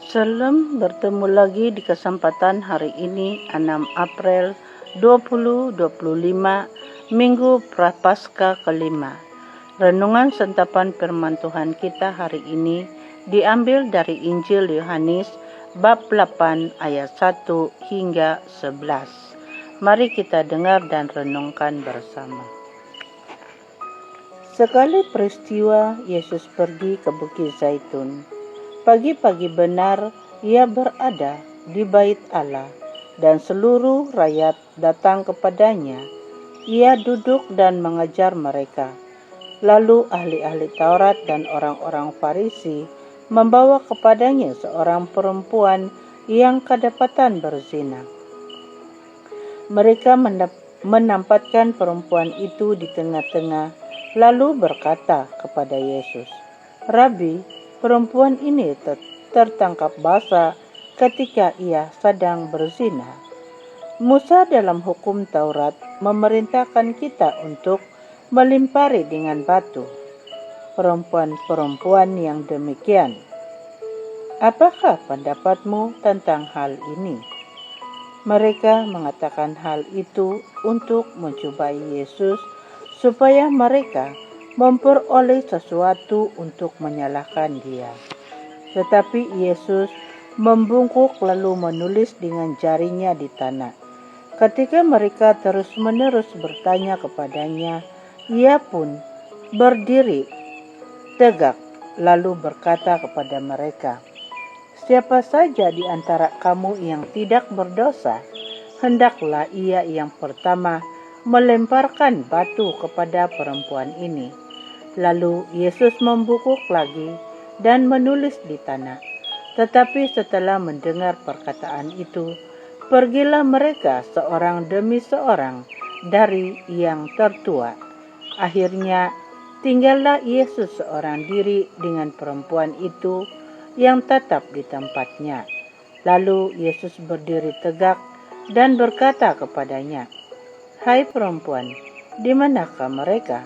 Salam, bertemu lagi di kesempatan hari ini 6 April 2025, Minggu Prapaskah kelima. Renungan santapan firman Tuhan kita hari ini diambil dari Injil Yohanes bab 8 ayat 1 hingga 11. Mari kita dengar dan renungkan bersama. Sekali peristiwa Yesus pergi ke Bukit Zaitun. Pagi-pagi benar ia berada di bait Allah dan seluruh rakyat datang kepadanya. Ia duduk dan mengajar mereka. Lalu ahli-ahli Taurat dan orang-orang Farisi membawa kepadanya seorang perempuan yang kedapatan berzina. Mereka menampatkan perempuan itu di tengah-tengah, lalu berkata kepada Yesus, "Rabi, perempuan ini tertangkap basah ketika ia sedang berzina. Musa dalam hukum Taurat memerintahkan kita untuk melempari dengan batu perempuan-perempuan yang demikian. Apakah pendapatmu tentang hal ini?" Mereka mengatakan hal itu untuk mencobai Yesus supaya mereka memperoleh sesuatu untuk menyalahkan dia. Tetapi Yesus membungkuk lalu menulis dengan jarinya di tanah. Ketika mereka terus-menerus bertanya kepadanya, ia pun berdiri tegak lalu berkata kepada mereka, "Siapa saja di antara kamu yang tidak berdosa, hendaklah ia yang pertama melemparkan batu kepada perempuan ini." Lalu Yesus membungkuk lagi dan menulis di tanah. Tetapi setelah mendengar perkataan itu, pergilah mereka seorang demi seorang dari yang tertua. Akhirnya tinggallah Yesus seorang diri dengan perempuan itu yang tetap di tempatnya. Lalu Yesus berdiri tegak dan berkata kepadanya, "Hai perempuan, di manakah mereka?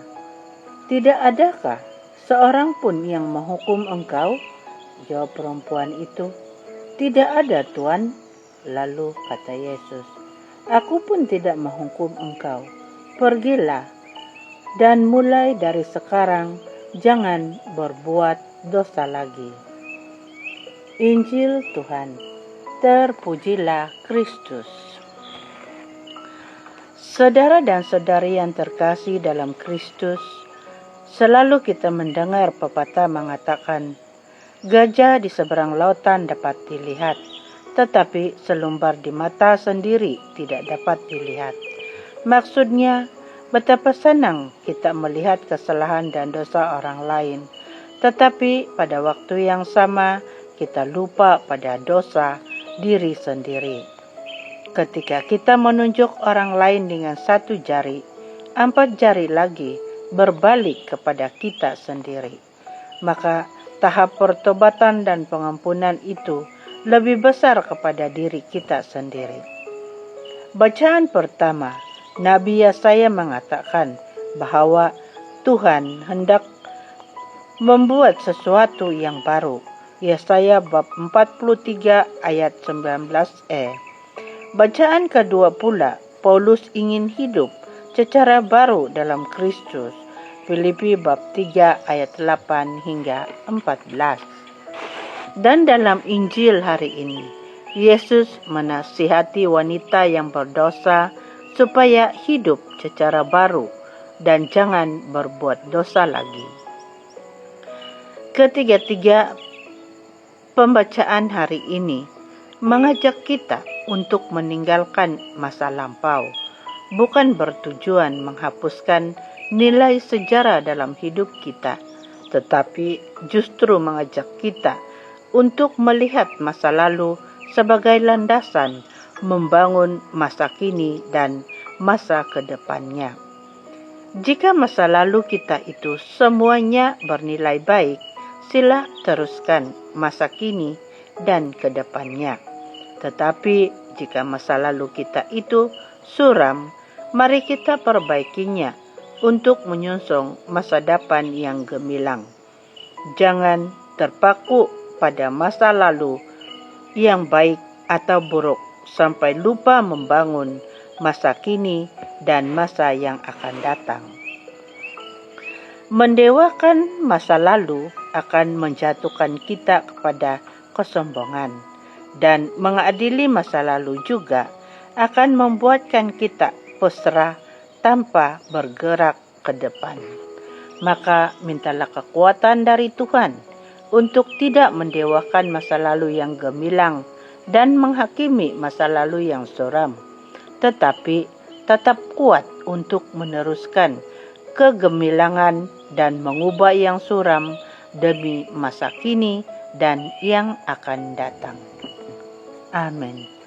Tidak adakah seorang pun yang menghukum engkau?" Jawab perempuan itu, "Tidak ada, Tuan." Lalu kata Yesus, "Aku pun tidak menghukum engkau. Pergilah, dan mulai dari sekarang jangan berbuat dosa lagi." Injil Tuhan. Terpujilah Kristus. Saudara dan saudari yang terkasih dalam Kristus, selalu kita mendengar pepatah mengatakan, gajah di seberang lautan dapat dilihat, tetapi selumbar di mata sendiri tidak dapat dilihat. Maksudnya, betapa senang kita melihat kesalahan dan dosa orang lain, tetapi pada waktu yang sama kita lupa pada dosa diri sendiri. Ketika kita menunjuk orang lain dengan satu jari, 4 jari lagi berbalik kepada kita sendiri. Maka tahap pertobatan dan pengampunan itu lebih besar kepada diri kita sendiri. Bacaan pertama, Nabi Yesaya mengatakan bahwa Tuhan hendak membuat sesuatu yang baru. Yesaya bab 43 ayat 19e. Bacaan kedua pula, Paulus ingin hidup secara baru dalam Kristus. Filipi bab 3 ayat 8 hingga 14. Dan dalam Injil hari ini, Yesus menasihati wanita yang berdosa supaya hidup secara baru dan jangan berbuat dosa lagi. Ketiga-tiga pembacaan hari ini mengajak kita untuk meninggalkan masa lampau, bukan bertujuan menghapuskan nilai sejarah dalam hidup kita, tetapi justru mengajak kita untuk melihat masa lalu sebagai landasan membangun masa kini dan masa kedepannya. Jika masa lalu kita itu semuanya bernilai baik, sila teruskan masa kini dan kedepannya. Tetapi jika masa lalu kita itu suram, mari kita perbaikinya untuk menyongsong masa depan yang gemilang. Jangan terpaku pada masa lalu yang baik atau buruk sampai lupa membangun masa kini dan masa yang akan datang. Mendewakan masa lalu akan menjatuhkan kita kepada kesombongan, dan mengadili masa lalu juga akan membuatkan kita pasrah tanpa bergerak ke depan. Maka mintalah kekuatan dari Tuhan untuk tidak mendewakan masa lalu yang gemilang dan menghakimi masa lalu yang suram, tetapi tetap kuat untuk meneruskan kegemilangan dan mengubah yang suram demi masa kini dan yang akan datang. Amin.